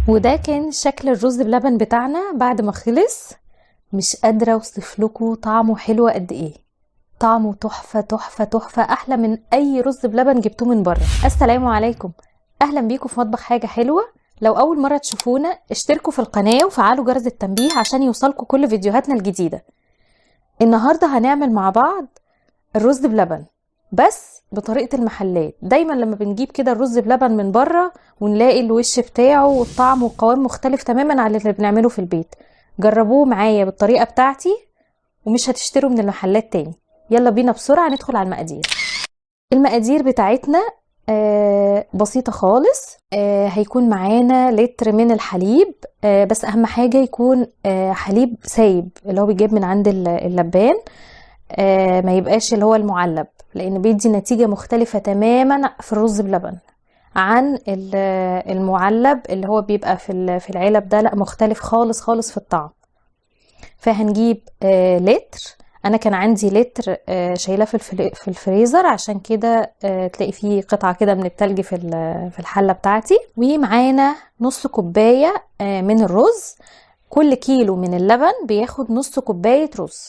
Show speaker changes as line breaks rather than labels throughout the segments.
وده كان شكل الرز بلبن بتاعنا بعد ما خلص. مش قادرة اوصف لكم طعمه حلو قد ايه. طعمه تحفة تحفة تحفة، احلى من اي رز بلبن جبتوه من بره. السلام عليكم، اهلا بيكم في مطبخ حاجة حلوة. لو اول مرة تشوفونا اشتركوا في القناة وفعلوا جرس التنبيه عشان يوصلكم كل فيديوهاتنا الجديدة. النهاردة هنعمل مع بعض الرز بلبن بس بطريقة المحلات. دايما لما بنجيب كده الرز بلبن من بره ونلاقي الوش بتاعه والطعم والقوام مختلف تماما عن اللي بنعمله في البيت. جربوه معايا بالطريقة بتاعتي ومش هتشتروا من المحلات تاني. يلا بينا بسرعة ندخل على المقادير. المقادير بتاعتنا بسيطة خالص. هيكون معانا لتر من الحليب، بس اهم حاجة يكون حليب سايب اللي هو بيجيب من عند اللبان. ما يبقاش اللي هو المعلب، لان بيدي نتيجة مختلفة تماما في الرز بلبن عن المعلب اللي هو بيبقى في العلب ده. لا، مختلف خالص خالص في الطعم. فهنجيب لتر. انا كان عندي لتر شايلاه في الفريزر، عشان كده تلاقي فيه قطعة كده من التلج في الحلة بتاعتي. ومعانا نص كوباية من الرز. كل كيلو من اللبن بياخد نص كوباية رز،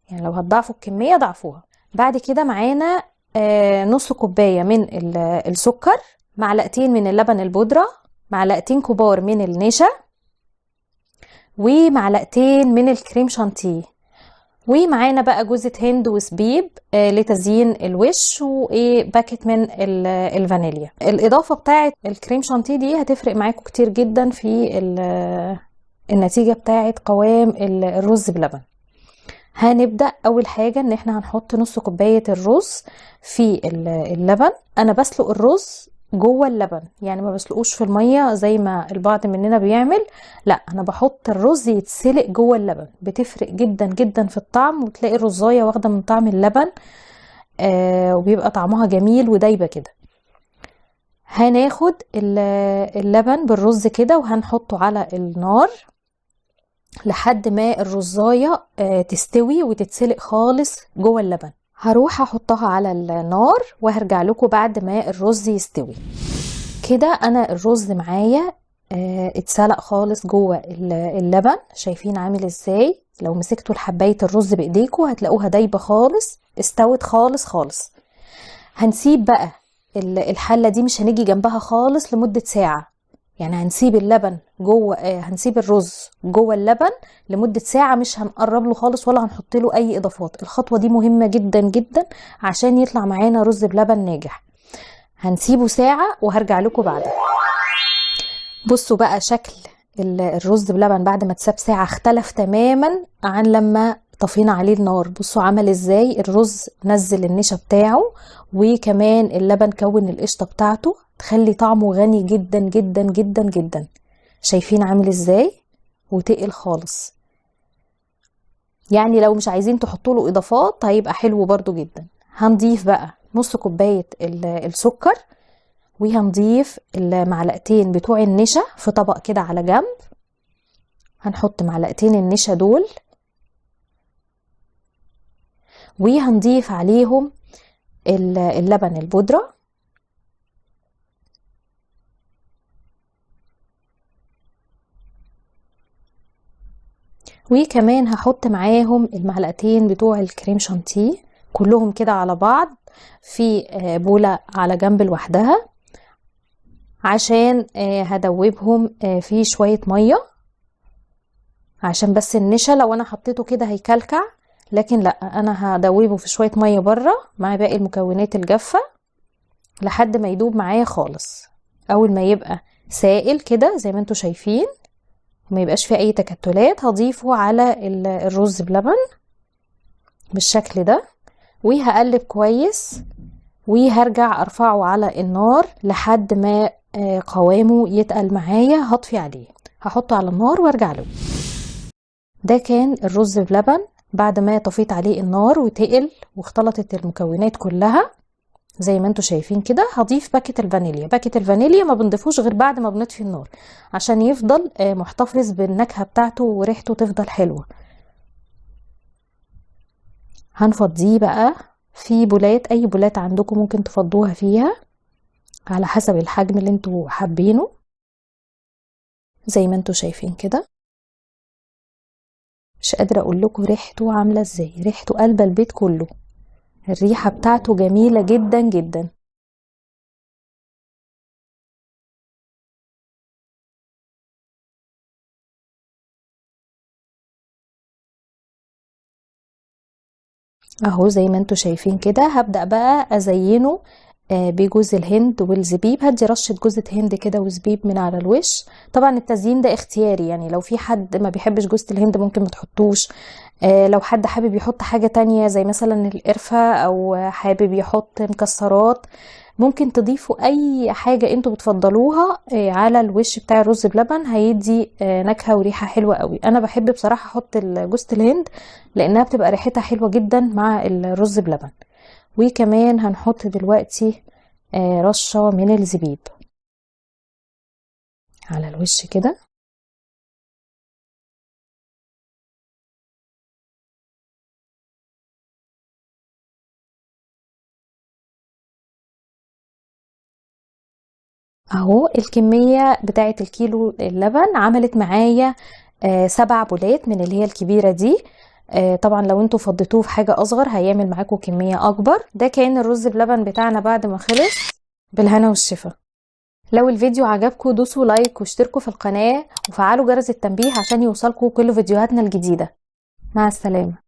يعني لو هتضعفوا الكمية ضعفوها. بعد كده معانا نص كوباية من السكر، معلقتين من اللبن البودرة، معلقتين كبار من النشا، ومعلقتين من الكريم شانتيه. ومعانا بقى جوزة هند وزبيب لتزيين الوش، وباكت من الفانيليا. الإضافة بتاعة الكريم شانتيه دي هتفرق معاكم كتير جدا في النتيجة بتاعة قوام الرز بلبن. هنبدأ أول حاجة ان احنا هنحط نص كوباية الرز في اللبن. انا بسلق الرز جوه اللبن، يعني ما بسلقوش في المية زي ما البعض مننا بيعمل. لا، انا بحط الرز يتسلق جوه اللبن، بتفرق جدا جدا في الطعم، وتلاقي الرزاية واخدة من طعم اللبن وبيبقى طعمها جميل ودايبة كده. هناخد اللبن بالرز كده وهنحطه على النار لحد ما الرزاية تستوي وتتسلق خالص جوه اللبن. هروح احطها على النار وهرجع لكم بعد ما الرز يستوي. كده انا الرز معايا اتسلق خالص جوه اللبن. شايفين عامل ازاي؟ لو مسكتوا حبايه الرز بايديكم هتلاقوها دايبه خالص، استوت خالص خالص. هنسيب بقى الحله دي، مش هنيجي جنبها خالص لمده ساعه. يعني هنسيب اللبن جوه هنسيب الرز جوه اللبن لمده ساعه، مش هنقرب له خالص ولا هنحط له اي اضافات. الخطوه دي مهمه جدا جدا عشان يطلع معانا رز بلبن ناجح. هنسيبه ساعه وهرجع لكم بعدها. بصوا بقى شكل الرز بلبن بعد ما اتساب ساعه اختلف تماما عن لما طفينا عليه النار. بصوا عمل ازاي، الرز نزل النشا بتاعه، وكمان اللبن كون القشطه بتاعته تخلي طعمه غني جدا جدا جدا جدا. شايفين عامل ازاي؟ وتقل خالص. يعني لو مش عايزين تحطوا له اضافات هيبقى حلو برضو جدا. هنضيف بقى نص كوبايه السكر، وهنضيف المعلقتين بتوع النشا في طبق كده على جنب. هنحط معلقتين النشا دول، وهنضيف عليهم اللبن البودرة، وكمان هحط معاهم المعلقتين بتوع الكريم شانتيه كلهم كده على بعض في بولة على جنب لوحدها، عشان هدوبهم في شوية مية، عشان بس النشا لو انا حطيته كده هيكلكع. لكن لا، انا هدوبه في شوية مية بره مع باقي المكونات الجافة لحد ما يدوب معايا خالص. اول ما يبقى سائل كده زي ما انتوا شايفين وما يبقاش فيه اي تكتلات، هضيفه على الرز بلبن بالشكل ده، وهقلب كويس، وهرجع ارفعه على النار لحد ما قوامه يتقل معايا. هطفي عليه، هحطه على النار وارجع له. ده كان الرز بلبن بعد ما طفيت عليه النار وتقل واختلطت المكونات كلها زي ما انتوا شايفين كده. هضيف باكت الفانيليا. باكت الفانيليا ما بنضيفوش غير بعد ما بنطفي النار، عشان يفضل محتفظ بالنكهة بتاعته وريحته تفضل حلوة. هنفضيه بقى في بولات، اي بولات عندكم ممكن تفضوها فيها على حسب الحجم اللي انتوا حابينه. زي ما انتوا شايفين كده. مش قادرة اقول لكم ريحته عاملة ازاي، ريحته قلب البيت كله، الريحة بتاعته جميلة جدا جدا. اهو زي ما انتوا شايفين كده. هبدأ بقى ازينه بجوز الهند والزبيب. هدي رشة جوزة هند كده وزبيب من على الوش. طبعا التزيين ده اختياري، يعني لو في حد ما بيحبش جوزة الهند ممكن ما تحطوش. لو حد حابب يحط حاجة تانية زي مثلا القرفة او حابب يحط مكسرات، ممكن تضيفوا اي حاجة انتوا بتفضلوها على الوش بتاع الرز بلبن، هيدي نكهة وريحة حلوة قوي. انا بحب بصراحة احط جوزة الهند لانها بتبقى ريحتها حلوة جدا مع الرز بلبن. وكمان هنحط دلوقتي رشة من الزبيب على الوش كده. اهو الكمية بتاعة الكيلو اللبن عملت معايا 7 بولات من اللي هي الكبيرة دي. طبعا لو انتوا فضيتوه في حاجة اصغر هيعمل معاكم كمية اكبر. ده كان الرز بلبن بتاعنا بعد ما خلص. بالهنا والشفا. لو الفيديو عجبكم دوسوا لايك واشتركوا في القناة وفعلوا جرس التنبيه عشان يوصلكم كل فيديوهاتنا الجديدة. مع السلامة.